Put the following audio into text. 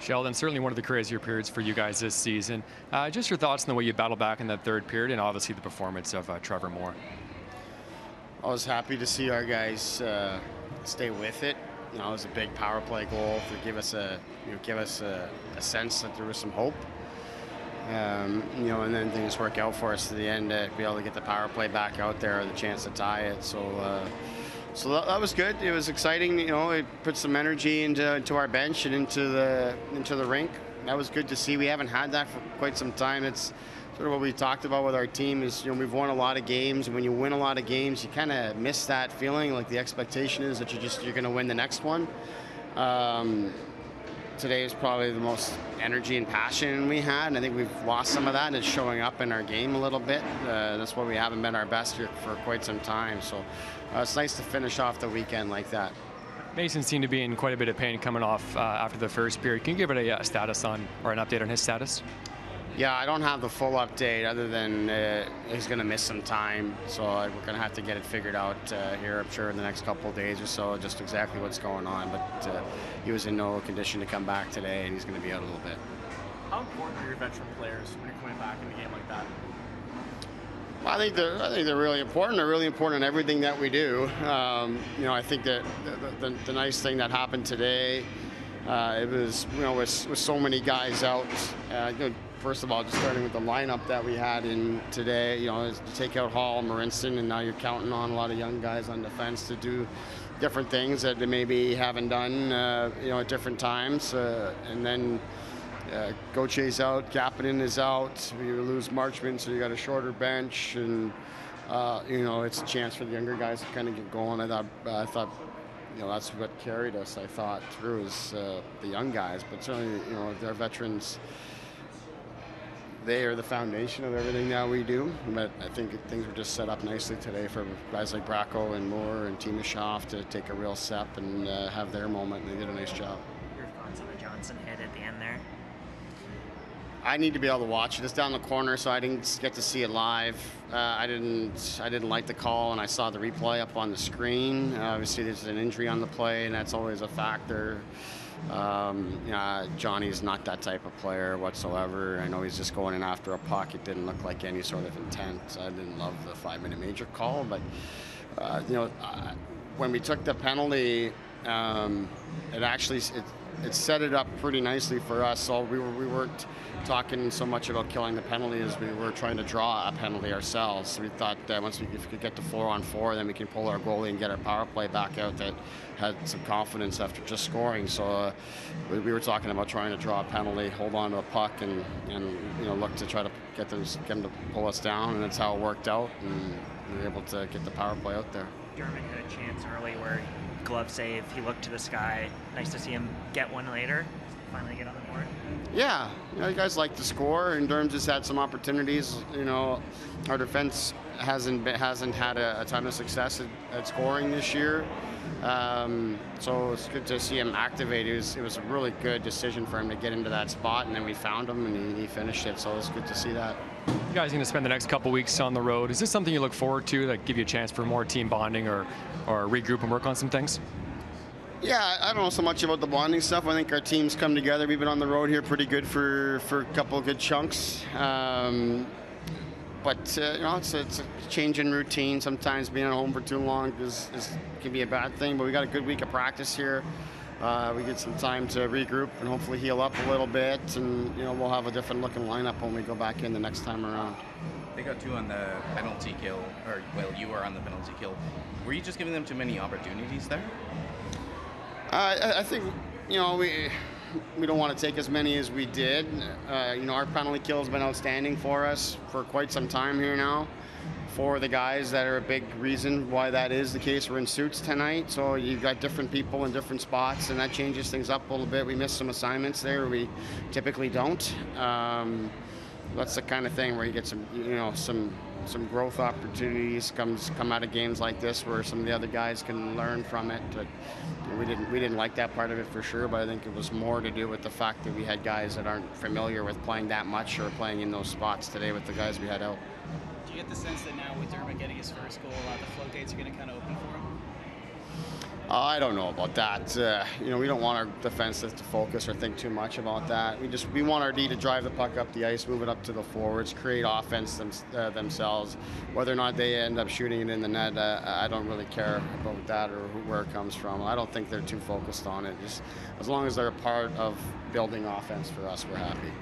Sheldon, certainly one of the crazier periods for you guys this season. Just your thoughts on the way you battled back in that third period and obviously the performance of Trevor Moore. I was happy to see our guys stay with it. You know, it was a big power play goal to give us a sense that there was some hope. You know, and then things work out for us to the end to be able to get the power play back out there, the chance to tie it. So that was good. It was exciting. You know, it put some energy into our bench and into the rink. That was good to see. We haven't had that for quite some time. It's sort of what we talked about with our team is, you know, we've won a lot of games, and when you win a lot of games, you kind of miss that feeling. Like the expectation is that you're going to win the next one. Today is probably the most energy and passion we had, and I think we've lost some of that, and it's showing up in our game a little bit. That's why we haven't been our best here for quite some time. So it's nice to finish off the weekend like that. Mason seemed to be in quite a bit of pain coming off after the first period. Can you give it a status on, or an update on his status? Yeah, I don't have the full update other than he's going to miss some time. So we're going to have to get it figured out here, I'm sure, in the next couple of days or so, just exactly what's going on. But he was in no condition to come back today, and he's going to be out a little bit. How important are your veteran players when you're coming back in a game like that? Well, I think they're really important. They're really important in everything that we do. You know, I think that the nice thing that happened today, it was, you know, with so many guys out. You know, first of all, just starting with the lineup that we had in today, you know, is to take out Hall and Marincin, and now you're counting on a lot of young guys on defense to do different things that they maybe haven't done, you know, at different times. And then Gautier's out, Kapanen is out. We lose Marchman, so you got a shorter bench, and you know, it's a chance for the younger guys to kind of get going. I thought, you know, that's what carried us. I thought through is the young guys, but certainly, you know, their veterans. They are the foundation of everything that we do, but I think things were just set up nicely today for guys like Bracco and Moore and Timashov to take a real step and have their moment, and they did a nice job. Your thoughts on the Johnson hit at the end there? I need to be able to watch it. It's down the corner, so I didn't get to see it live. I didn't like the call, and I saw the replay up on the screen. Obviously, there's an injury on the play, and that's always a factor. Johnny's not that type of player whatsoever. I know he's just going in after a puck. It didn't look like any sort of intent. I didn't love the 5-minute major call, but you know, when we took the penalty, it set it up pretty nicely for us. So we weren't talking so much about killing the penalty as we were trying to draw a penalty ourselves. So we thought that if we could get to 4-on-4, then we can pull our goalie and get our power play back out that had some confidence after just scoring. So we were talking about trying to draw a penalty, hold on to a puck, and you know, look to try to get them to pull us down, and that's how it worked out, and we were able to get the power play out there. German had a chance early where glove save, he looked to the sky. Nice to see him get one later. Finally get on the board. Yeah, you know, you guys like to score, and Durham's just had some opportunities. You know, our defense hasn't had a ton of success at scoring this year. So it's good to see him activate. It was a really good decision for him to get into that spot, and then we found him, and he finished it. So it's good to see that. You guys are going to spend the next couple weeks on the road. Is this something you look forward to that give you a chance for more team bonding or regroup and work on some things? Yeah, I don't know so much about the bonding stuff. I think our teams come together. We've been on the road here pretty good for a couple of good chunks. But you know, it's a change in routine. Sometimes being at home for too long can be a bad thing. But we got a good week of practice here. We get some time to regroup and hopefully heal up a little bit. And you know, we'll have a different looking lineup when we go back in the next time around. They got 2 on the penalty kill, or well, you were on the penalty kill. Were you just giving them too many opportunities there? I think, you know, we don't want to take as many as we did. You know, our penalty kill has been outstanding for us for quite some time here now. For the guys that are a big reason why that is the case, we're in suits tonight, so you've got different people in different spots, and that changes things up a little bit. We missed some assignments there we typically don't. That's the kind of thing where you get some, you know, some growth opportunities come out of games like this where some of the other guys can learn from it. But we didn't like that part of it for sure, but I think it was more to do with the fact that we had guys that aren't familiar with playing that much or playing in those spots today with the guys we had out. Do you get the sense that now with Dermott getting his first goal, the floodgates are going to kind of open for him? I don't know about that. You know, we don't want our defenses to focus or think too much about that. We want our D to drive the puck up the ice, move it up to the forwards, create offense themselves. Whether or not they end up shooting it in the net, I don't really care about that or where it comes from. I don't think they're too focused on it. Just as long as they're a part of building offense for us, we're happy.